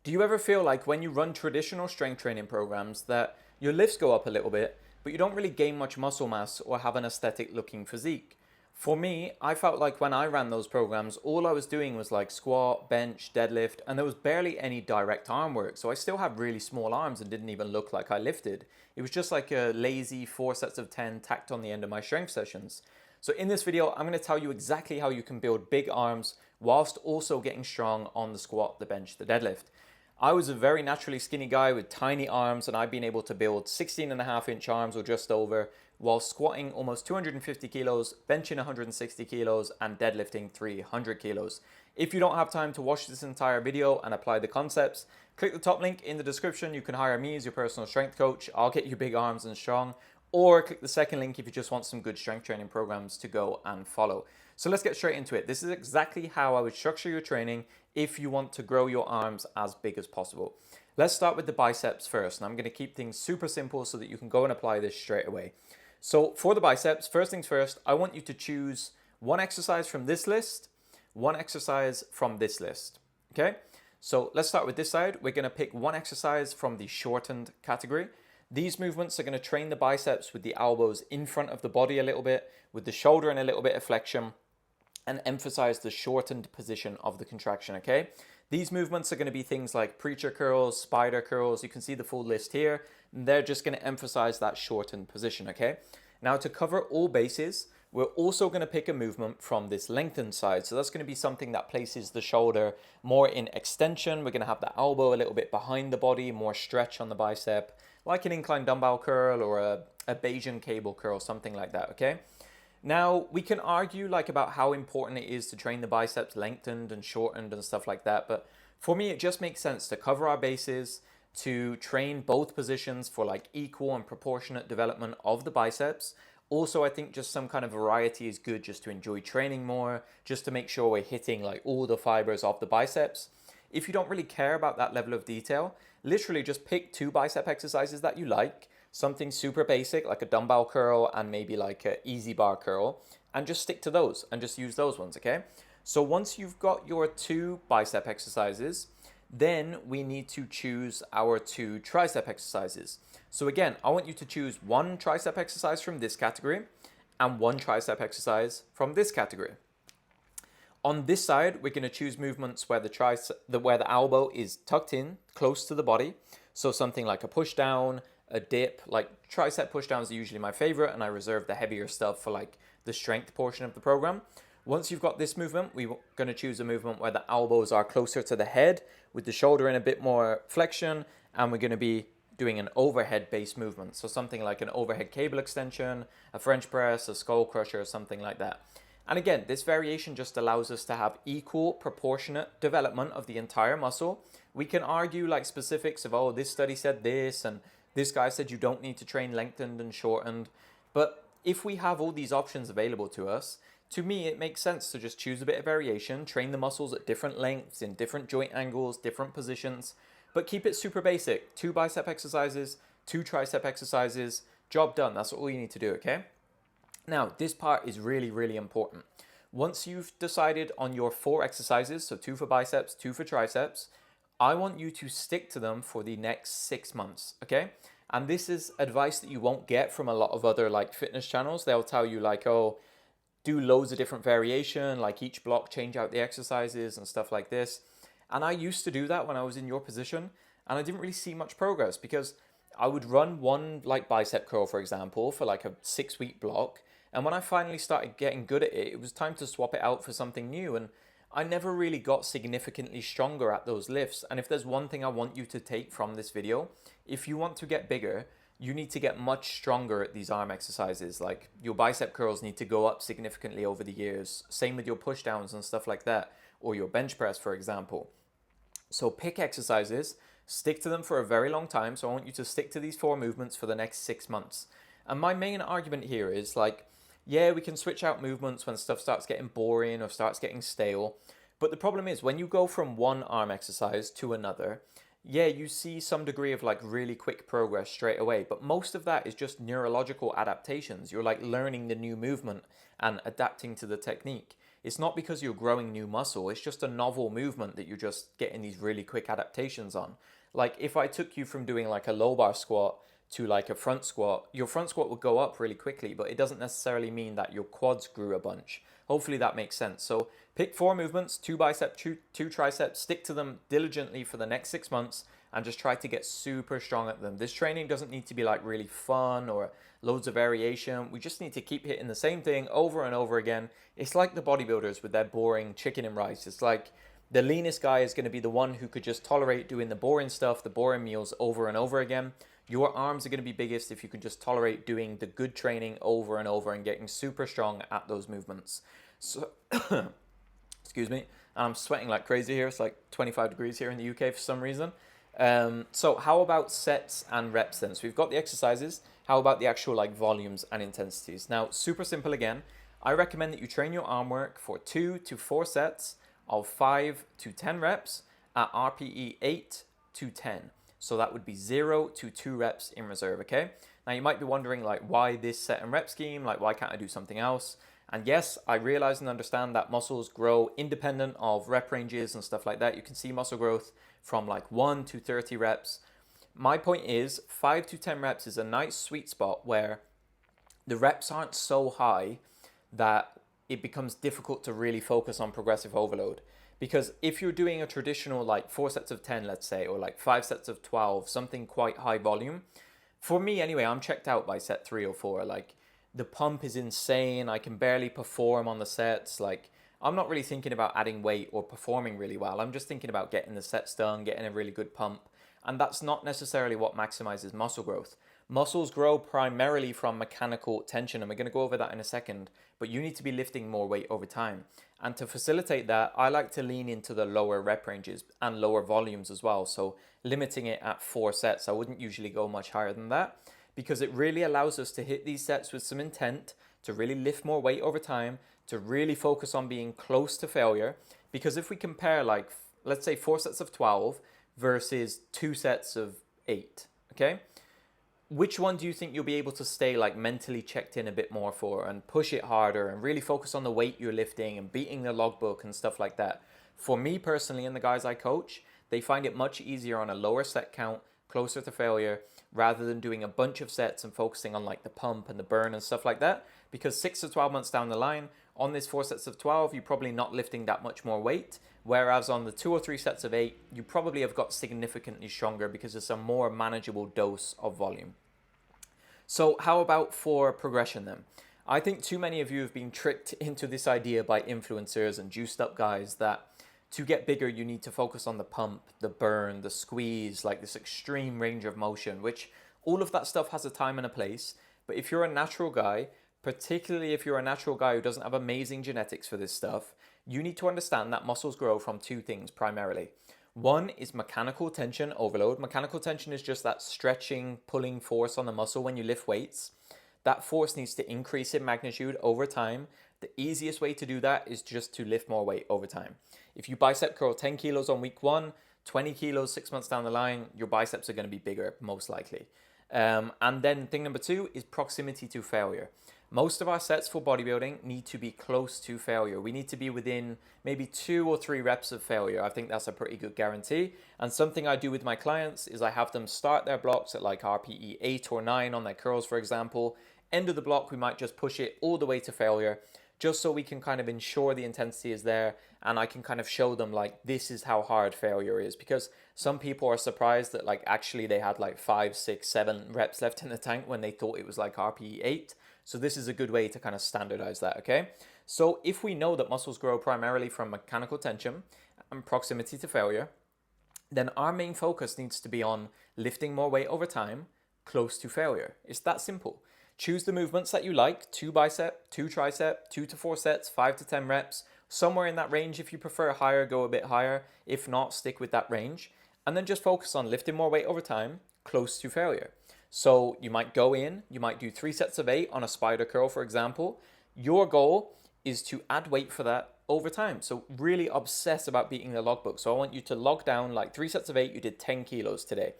Do you ever feel like when you run traditional strength training programs that your lifts go up a little bit, but you don't really gain much muscle mass or have an aesthetic looking physique? For me, I felt like when I ran those programs, all I was doing was like squat, bench, deadlift, and there was barely any direct arm work. So I still had really small arms and didn't even look like I lifted. It was just like a lazy 4 sets of 10 tacked on the end of my strength sessions. So in this video, I'm going to tell you exactly how you can build big arms whilst also getting strong on the squat, the bench, the deadlift. I was a very naturally skinny guy with tiny arms, and I've been able to build 16.5-inch arms or just over while squatting almost 250 kilos, benching 160 kilos, and deadlifting 300 kilos. If you don't have time to watch this entire video and apply the concepts, click the top link in the description. You can hire me as your personal strength coach. I'll get you big arms and strong. Or click the second link if you just want some good strength training programs to go and follow. So let's get straight into it. This is exactly how I would structure your training if you want to grow your arms as big as possible. Let's start with the biceps first, and I'm going to keep things super simple so that you can go and apply this straight away. So for the biceps, first things first, I want you to choose one exercise from this list, one exercise from this list, okay? So let's start with this side. We're going to pick one exercise from the shortened category. These movements are going to train the biceps with the elbows in front of the body a little bit, with the shoulder in a little bit of flexion, and emphasize the shortened position of the contraction, okay? These movements are going to be things like preacher curls, spider curls. You can see the full list here. They're just going to emphasize that shortened position, okay? Now, to cover all bases, we're also going to pick a movement from this lengthened side. So that's going to be something that places the shoulder more in extension. We're going to have the elbow a little bit behind the body, more stretch on the bicep, like an incline dumbbell curl or a Bayesian cable curl, something like that, okay? Now, we can argue like about how important it is to train the biceps lengthened and shortened and stuff like that, but for me, it just makes sense to cover our bases, to train both positions for like equal and proportionate development of the biceps. Also, I think just some kind of variety is good just to enjoy training more, just to make sure we're hitting like all the fibers of the biceps. If you don't really care about that level of detail, literally just pick 2 bicep exercises that you like, something super basic like a dumbbell curl and maybe like an easy bar curl, and just stick to those and just use those ones, okay? So once you've got your 2 bicep exercises, then we need to choose our 2 tricep exercises. So again, I want you to choose 1 tricep exercise from this category and 1 tricep exercise from this category. On this side, we're going to choose movements where the elbow is tucked in close to the body. So something like a push down, a dip, like tricep push downs are usually my favorite, and I reserve the heavier stuff for like the strength portion of the program. Once you've got this movement, we're going to choose a movement where the elbows are closer to the head with the shoulder in a bit more flexion, and we're going to be doing an overhead based movement. So something like an overhead cable extension, a French press, a skull crusher, or something like that. And again, this variation just allows us to have equal, proportionate development of the entire muscle. We can argue like specifics of, oh, this study said this, and this guy said you don't need to train lengthened and shortened. But if we have all these options available to us, to me, it makes sense to just choose a bit of variation, train the muscles at different lengths, in different joint angles, different positions, but keep it super basic. 2 bicep exercises, 2 tricep exercises, job done. That's all you need to do, okay? Now, this part is really, really important. Once you've decided on your 4 exercises, so 2 for biceps, 2 for triceps, I want you to stick to them for the next 6 months, okay? And this is advice that you won't get from a lot of other like fitness channels. They'll tell you like, oh, do loads of different variation, like each block change out the exercises and stuff like this. And I used to do that when I was in your position, and I didn't really see much progress because I would run one like bicep curl, for example, for like a 6-week block. And when I finally started getting good at it, it was time to swap it out for something new. And I never really got significantly stronger at those lifts. And if there's one thing I want you to take from this video, if you want to get bigger, you need to get much stronger at these arm exercises. Like your bicep curls need to go up significantly over the years. Same with your push downs and stuff like that, or your bench press, for example. So pick exercises, stick to them for a very long time. So I want you to stick to these 4 movements for the next 6 months. And my main argument here is like, yeah, we can switch out movements when stuff starts getting boring or starts getting stale. But the problem is when you go from one arm exercise to another, yeah, you see some degree of like really quick progress straight away. But most of that is just neurological adaptations. You're like learning the new movement and adapting to the technique. It's not because you're growing new muscle, it's just a novel movement that you're just getting these really quick adaptations on. Like if I took you from doing like a low bar squat to like a front squat, your front squat would go up really quickly, but it doesn't necessarily mean that your quads grew a bunch. Hopefully that makes sense. So pick 4 movements, 2 biceps, two triceps, stick to them diligently for the next 6 months and just try to get super strong at them. This training doesn't need to be like really fun or loads of variation. We just need to keep hitting the same thing over and over again. It's like the bodybuilders with their boring chicken and rice. It's like the leanest guy is going to be the one who could just tolerate doing the boring stuff, the boring meals over and over again. Your arms are going to be biggest if you can just tolerate doing the good training over and over and getting super strong at those movements. So, excuse me, I'm sweating like crazy here. It's like 25 degrees here in the UK for some reason. So how about sets and reps then? So we've got the exercises. How about the actual like volumes and intensities? Now, super simple again. I recommend that you train your arm work for 2 to 4 sets of 5 to 10 reps at RPE 8 to 10. So that would be 0 to 2 reps in reserve, okay? Now you might be wondering like why this set and rep scheme? Like why can't I do something else? And yes, I realize and understand that muscles grow independent of rep ranges and stuff like that. You can see muscle growth from like 1 to 30 reps. My point is 5 to 10 reps is a nice sweet spot where the reps aren't so high that it becomes difficult to really focus on progressive overload. Because if you're doing a traditional like 4 sets of 10, let's say, or like 5 sets of 12, something quite high volume, for me anyway, I'm checked out by set 3 or 4. Like the pump is insane. I can barely perform on the sets. Like I'm not really thinking about adding weight or performing really well. I'm just thinking about getting the sets done, getting a really good pump. And that's not necessarily what maximizes muscle growth. Muscles grow primarily from mechanical tension, and we're going to go over that in a second, but you need to be lifting more weight over time. And to facilitate that, I like to lean into the lower rep ranges and lower volumes as well. So limiting it at 4 sets, I wouldn't usually go much higher than that because it really allows us to hit these sets with some intent, to really lift more weight over time, to really focus on being close to failure. Because if we compare like, let's say 4 sets of 12 versus 2 sets of 8, okay? Which one do you think you'll be able to stay like mentally checked in a bit more for and push it harder and really focus on the weight you're lifting and beating the logbook and stuff like that? For me personally and the guys I coach, they find it much easier on a lower set count, closer to failure, rather than doing a bunch of sets and focusing on like the pump and the burn and stuff like that. Because 6 to 12 months down the line, on this 4 sets of 12, you're probably not lifting that much more weight. Whereas on the 2 or 3 sets of 8, you probably have got significantly stronger because it's a more manageable dose of volume. So how about for progression then? I think too many of you have been tricked into this idea by influencers and juiced up guys that to get bigger, you need to focus on the pump, the burn, the squeeze, like this extreme range of motion, which all of that stuff has a time and a place. But if you're a natural guy, particularly if you're a natural guy who doesn't have amazing genetics for this stuff, you need to understand that muscles grow from 2 things primarily. One is mechanical tension overload. Mechanical tension is just that stretching, pulling force on the muscle when you lift weights. That force needs to increase in magnitude over time. The easiest way to do that is just to lift more weight over time. If you bicep curl 10 kilos on week 1, 20 kilos 6 months down the line, your biceps are going to be bigger, most likely. And then thing number 2 is proximity to failure. Most of our sets for bodybuilding need to be close to failure. We need to be within maybe 2 or 3 reps of failure. I think that's a pretty good guarantee. And something I do with my clients is I have them start their blocks at like RPE 8 or 9 on their curls, for example. End of the block, we might just push it all the way to failure, just so we can kind of ensure the intensity is there and I can kind of show them like this is how hard failure is, because some people are surprised that like actually they had like 5, 6, 7 reps left in the tank when they thought it was like RPE 8. So this is a good way to kind of standardize that, okay? So if we know that muscles grow primarily from mechanical tension and proximity to failure, then our main focus needs to be on lifting more weight over time, close to failure. It's that simple. Choose the movements that you like, 2 bicep, 2 tricep, 2 to 4 sets, 5 to 10 reps, somewhere in that range. If you prefer higher, go a bit higher. If not, stick with that range. And then just focus on lifting more weight over time, close to failure. So you might go in, you might do 3 sets of 8 on a spider curl, for example. Your goal is to add weight for that over time. So really obsess about beating the logbook. So I want you to log down like 3 sets of 8, you did 10 kilos today.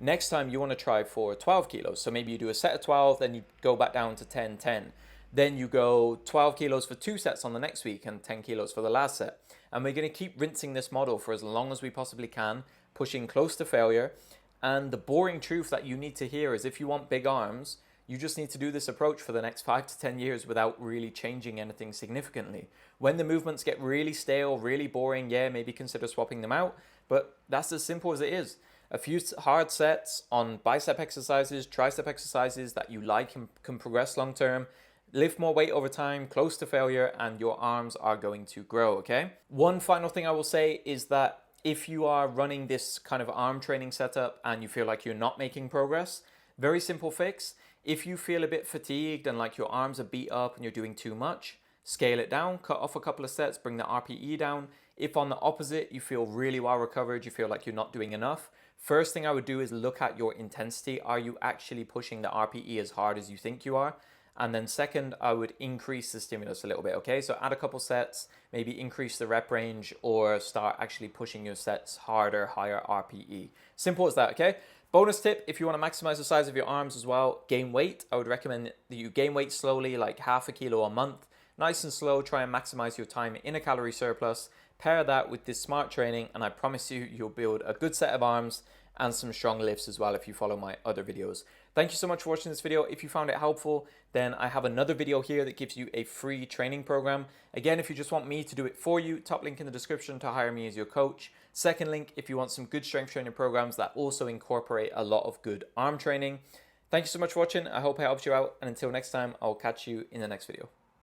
Next time you want to try for 12 kilos. So maybe you do a set of 12, then you go back down to 10, 10. Then you go 12 kilos for 2 sets on the next week and 10 kilos for the last set. And we're going to keep rinsing this model for as long as we possibly can, pushing close to failure. And the boring truth that you need to hear is if you want big arms, you just need to do this approach for the next 5 to 10 years without really changing anything significantly. When the movements get really stale, really boring, yeah, maybe consider swapping them out, but that's as simple as it is. A few hard sets on bicep exercises, tricep exercises that you like and can progress long term. Lift more weight over time, close to failure, and your arms are going to grow, okay? One final thing I will say is that if you are running this kind of arm training setup and you feel like you're not making progress, very simple fix. If you feel a bit fatigued and like your arms are beat up and you're doing too much, scale it down, cut off a couple of sets, bring the RPE down. If on the opposite, you feel really well recovered, you feel like you're not doing enough, first thing I would do is look at your intensity. Are you actually pushing the RPE as hard as you think you are? And then second, I would increase the stimulus a little bit, okay? So add a couple sets, maybe increase the rep range or start actually pushing your sets harder, higher RPE. Simple as that, okay? Bonus tip, if you want to maximize the size of your arms as well, gain weight. I would recommend that you gain weight slowly, like half a kilo a month. Nice and slow, try and maximize your time in a calorie surplus. Pair that with this smart training and I promise you, you'll build a good set of arms and some strong lifts as well if you follow my other videos. Thank you so much for watching this video. If you found it helpful, then I have another video here that gives you a free training program. Again, if you just want me to do it for you, top link in the description to hire me as your coach. Second link, if you want some good strength training programs that also incorporate a lot of good arm training. Thank you so much for watching. I hope I helped you out. And until next time, I'll catch you in the next video.